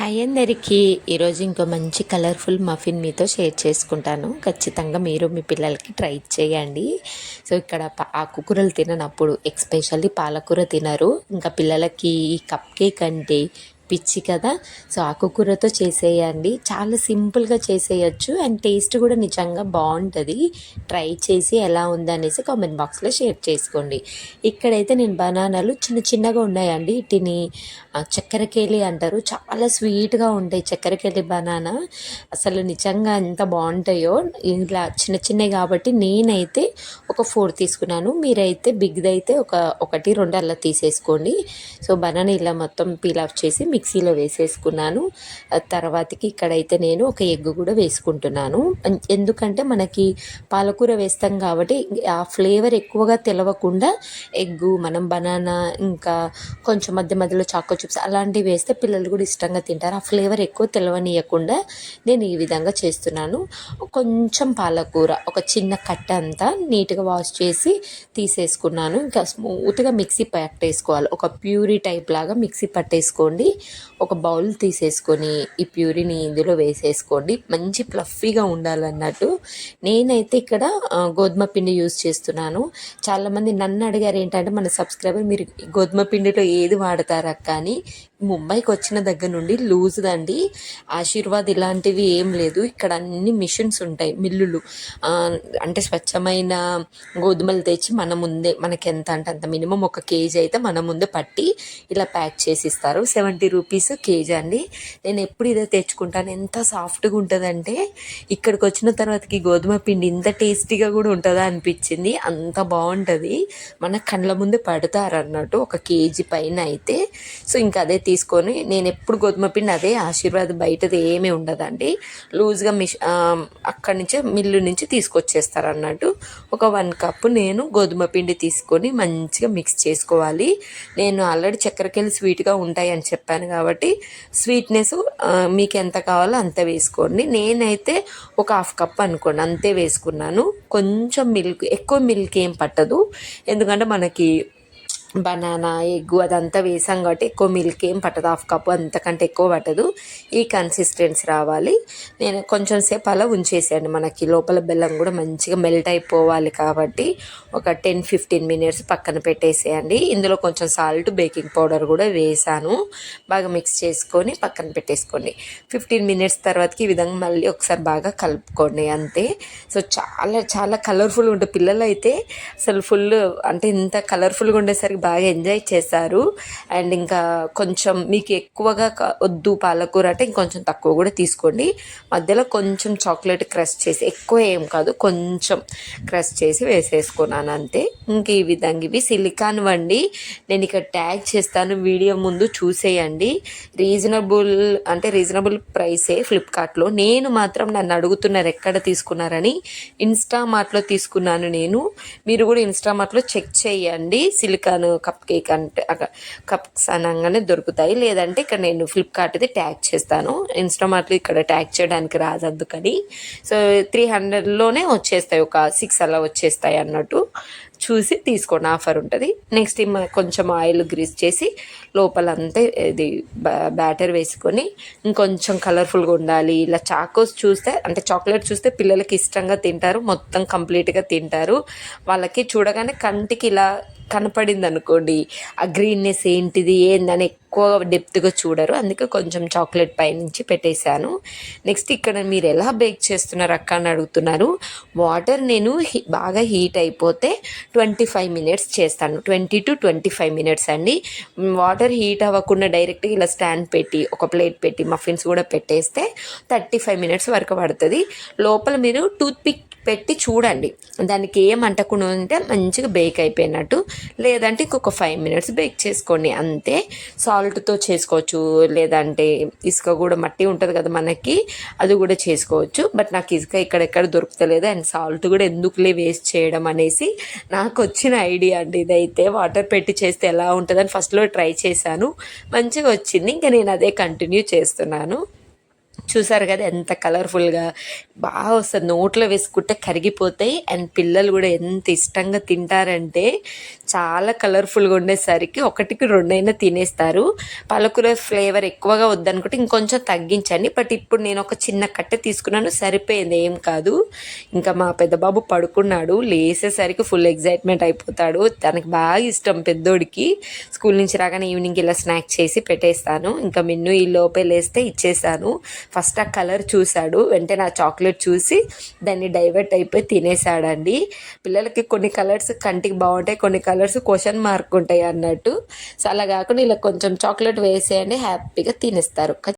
Hi అందరికీ. ఈరోజు ఇంకో మంచి కలర్ఫుల్ మఫిన్ మీతో షేర్ చేసుకుంటాను. ఖచ్చితంగా మీరు మీ పిల్లలకి ట్రై చేయండి. సో ఇక్కడ ఆకుకూరలు తిననప్పుడు ఎస్పెషల్లీ పాలకూర తినరు. ఇంకా పిల్లలకి ఈ కప్ కేక్ అంటే పిచ్చి కదా. సో ఆకుకూరతో చేసేయండి, చాలా సింపుల్గా చేసేయచ్చు అండ్ టేస్ట్ కూడా నిజంగా బాగుంటుంది. ట్రై చేసి ఎలా ఉందనేసి కామెంట్ బాక్స్లో షేర్ చేసుకోండి. ఇక్కడైతే నేను బనానాలు చిన్న చిన్నగా ఉన్నాయండి, వీటిని చక్కెరకేళి అంటారు. చాలా స్వీట్గా ఉంటాయి చక్కెరకేళి బనానా. అసలు నిజంగా ఎంత బాగుంటాయో. ఇలా చిన్న చిన్నవి కాబట్టి నేనైతే ఒక 4 తీసుకున్నాను. మీరైతే బిగ్ది అయితే ఒకటి రెండు అలా తీసేసుకోండి. సో బనానా ఇలా మొత్తం పీల్ ఆఫ్ చేసి మిక్సీలో వేసేసుకున్నాను. తర్వాతకి ఇక్కడైతే నేను ఒక ఎగ్ కూడా వేసుకుంటున్నాను. ఎందుకంటే మనకి పాలకూర వేస్తాం కాబట్టి ఆ ఫ్లేవర్ ఎక్కువగా తెలవకుండా ఎగ్గు, మనం బనానా, ఇంకా కొంచెం మధ్య మధ్యలో చాకో చిప్స్ అలాంటివి వేస్తే పిల్లలు కూడా ఇష్టంగా తింటారు. ఆ ఫ్లేవర్ ఎక్కువ తెలవనీయకుండా నేను ఈ విధంగా చేస్తున్నాను. కొంచెం పాలకూర ఒక చిన్న కట్ట అంతా నీట్గా వాష్ చేసి తీసేసుకున్నాను. ఇంకా స్మూత్గా మిక్సీ పట్టేసుకోవాలి. ఒక ప్యూరీ టైప్ లాగా మిక్సీ పట్టేసుకోండి. ఒక బౌల్ తీసేసుకొని ఈ ప్యూరీని ఇందులో వేసేసుకోండి. మంచి ఫ్లఫీగా ఉండాలన్నట్టు. నేనైతే ఇక్కడ గోధుమ పిండి యూజ్ చేస్తున్నాను. చాలామంది నన్ను అడిగారు, ఏంటంటే మన సబ్స్క్రైబర్, మీరు గోధుమ పిండిలో ఏది వాడతారా కానీ ముంబైకి వచ్చిన దగ్గర నుండి లూజ్దండి. ఆశీర్వాద్ ఇలాంటివి ఏం లేదు. ఇక్కడ అన్ని మిషన్స్ ఉంటాయి, మిల్లులు. అంటే స్వచ్ఛమైన గోధుమలు తెచ్చి మన ముందే, మనకి ఎంత అంటే అంత మినిమం 1 కేజీ అయితే మన ముందే పట్టి ఇలా ప్యాక్ చేసి ఇస్తారు. 70 రూపీస్ కేజీ అండి. నేను ఎప్పుడు ఇదే తెచ్చుకుంటాను. ఎంత సాఫ్ట్గా ఉంటుందంటే ఇక్కడికి వచ్చిన తర్వాతకి గోధుమ పిండి ఇంత టేస్టీగా కూడా ఉంటుందా అనిపించింది. అంత బాగుంటుంది. మన కళ్ళ ముందే పడతారు అన్నట్టు 1 కేజీ పైన అయితే. సో ఇంకా అదే తీసుకొని నేను ఎప్పుడు గోధుమ పిండి అదే, ఆశీర్వాద్ బయటది ఏమీ ఉండదండి. లూజ్గా అక్కడి నుంచే మిల్లు నుంచి తీసుకొచ్చేస్తారు అన్నట్టు. ఒక 1 కప్పు నేను గోధుమ పిండి తీసుకొని మంచిగా మిక్స్ చేసుకోవాలి. నేను ఆల్రెడీ చక్కెరకేళి స్వీట్గా ఉంటాయి అని చెప్పాను కాబట్టి స్వీట్నెస్ మీకు ఎంత కావాలో అంత వేసుకోండి. నేనైతే ఒక 1/2 కప్ అనుకోండి అంతే వేసుకున్నాను. కొంచెం మిల్క్, ఎక్కువ మిల్క్ ఏం పట్టదు. ఎందుకంటే మనకి బనానా, ఎగ్గు అదంతా వేసాం కాబట్టి ఎక్కువ మిల్క్ ఏం పట్టదు. 1/2 కప్పు, అంతకంటే ఎక్కువ పట్టదు. ఈ కన్సిస్టెన్సీ రావాలి. నేను కొంచెం సేపు అలా ఉంచేసాను. మనకి లోపల బెల్లం కూడా మంచిగా మెల్ట్ అయిపోవాలి కాబట్టి ఒక 10-15 మినిట్స్ పక్కన పెట్టేసేయండి. ఇందులో కొంచెం సాల్ట్, బేకింగ్ పౌడర్ కూడా వేసాను. బాగా మిక్స్ చేసుకొని పక్కన పెట్టేసుకోండి. 15 మినిట్స్ తర్వాతకి ఈ విధంగా మళ్ళీ ఒకసారి బాగా కలుపుకోండి అంతే. సో చాలా చాలా కలర్ఫుల్గా ఉంటుంది. పిల్లలు అయితే అసలు ఫుల్, అంటే ఇంత కలర్ఫుల్గా ఉండేసరికి బాగా ఎంజాయ్ చేశారు. అండ్ ఇంకా కొంచెం మీకు ఎక్కువగా వద్దు పాలకూర అంటే ఇంకొంచెం తక్కువ కూడా తీసుకోండి. మధ్యలో కొంచెం చాక్లెట్ క్రష్ చేసి, ఎక్కువ ఏం కాదు, కొంచెం క్రష్ చేసి వేసేసుకున్నాను అంతే. ఇంక ఈ విధంగా ఇవి సిలికాన్ వండి నేను ఇక్కడ ట్యాగ్ చేస్తాను, వీడియో ముందు చూసేయండి. రీజనబుల్ ప్రైసే ఫ్లిప్కార్ట్లో. నేను మాత్రం నన్ను అడుగుతున్నారు ఎక్కడ తీసుకున్నారని. ఇన్స్టామార్ట్లో తీసుకున్నాను నేను. మీరు కూడా ఇన్స్టామార్ట్లో చెక్ చేయండి. సిలికాన్ కప్ కేక్ అంటే కప్స్ అనగానే దొరుకుతాయి. లేదంటే ఇక్కడ నేను ఫ్లిప్కార్ట్ది ట్యాగ్ చేస్తాను. ఇన్స్టామార్ట్లో ఇక్కడ ట్యాగ్ చేయడానికి రాదు, అందుకని. సో 300లోనే వచ్చేస్తాయి, ఒక 6 అలా వచ్చేస్తాయి అన్నట్టు. చూసి తీసుకోండి, ఆఫర్ ఉంటుంది. నెక్స్ట్ కొంచెం ఆయిల్ గ్రీస్ చేసి లోపలంతా ఇది బ్యాటర్ వేసుకొని ఇంకొంచెం కలర్ఫుల్గా ఉండాలి. ఇలా చాకోస్ చూస్తే, అంటే చాక్లెట్ చూస్తే పిల్లలకి ఇష్టంగా తింటారు, మొత్తం కంప్లీట్గా తింటారు. వాళ్ళకి చూడగానే కంటికి ఇలా కనపడింది అనుకోండి, ఆ గ్రీన్నెస్ ఏంటిది ఏందని ఎక్కువ డెప్త్గా చూడరు. అందుకే కొంచెం చాక్లెట్ పైనుంచి పెట్టేశాను. నెక్స్ట్ ఇక్కడ మీరు ఎలా బేక్ చేస్తున్నారు అక్క అని అడుగుతున్నారు. వాటర్ నేను బాగా హీట్ అయిపోతే 25 మినిట్స్ చేస్తాను. 20 to 25 మినిట్స్ అండి. వాటర్ హీట్ అవ్వకుండా డైరెక్ట్గా ఇలా స్టాండ్ పెట్టి ఒక ప్లేట్ పెట్టి మఫిన్స్ కూడా పెట్టేస్తే 35 మినిట్స్ వరకు పడుతుంది. లోపల మీరు టూత్ పిక్ పెట్టి చూడండి, దానికి ఏం అంటకుండా ఉంటే మంచిగా బేక్ అయిపోయినట్టు. లేదంటే ఇంకొక 5 మినిట్స్ బేక్ చేసుకోండి అంతే. సాల్ట్తో చేసుకోవచ్చు, లేదంటే ఇసుక కూడా, మట్టి ఉంటుంది కదా మనకి, అది కూడా చేసుకోవచ్చు. బట్ నాకు ఇసుక ఇక్కడెక్కడ దొరుకుతలేదు అండ్ సాల్ట్ కూడా ఎందుకులే వేస్ట్ చేయడం అనేసి నాకు వచ్చిన ఐడియా అండి ఇదైతే. వాటర్ పెట్టి చేస్తే ఎలా ఉంటుందని ఫస్ట్లో ట్రై చేశాను, మంచిగా వచ్చింది. ఇంకా నేను అదే కంటిన్యూ చేస్తున్నాను. చూసారు కదా ఎంత కలర్ఫుల్గా బాగా వస్తుంది, నోట్లో వేసుకుంటే కరిగిపోతాయి. అండ్ పిల్లలు కూడా ఎంత ఇష్టంగా తింటారంటే చాలా కలర్ఫుల్గా ఉండేసరికి ఒకటికి రెండైనా తినేస్తారు. పాలకూర ఫ్లేవర్ ఎక్కువగా వద్దనుకుంటే ఇంకొంచెం తగ్గించండి. బట్ ఇప్పుడు నేను ఒక చిన్న కట్టె తీసుకున్నాను, సరిపోయింది, ఏం కాదు. ఇంకా మా పెద్ద బాబు పడుకున్నాడు, లేసేసరికి ఫుల్ ఎగ్జైట్మెంట్ అయిపోతాడు. తనకి బాగా ఇష్టం పెద్దోడికి. స్కూల్ నుంచి రాగానే ఈవినింగ్ ఇలా స్నాక్స్ చేసి పెట్టేస్తాను. ఇంకా మిన్ను ఈ లోపే లేస్తే ఇచ్చేసాను. ఫస్ట్ ఆ కలర్ చూశాడు, వెంటనే ఆ చాక్లెట్ చూసి దాన్ని డైవర్ట్ అయిపోయి తినేసాడండి. పిల్లలకి కొన్ని కలర్స్ కంటికి బాగుంటాయి, కొన్ని కలర్స్ క్వశ్చన్ మార్క్ ఉంటాయి అన్నట్టు. సో అలా కాకుండా ఇలా కొంచెం చాక్లెట్ వేసేయండి, హ్యాపీగా తినేస్తారు.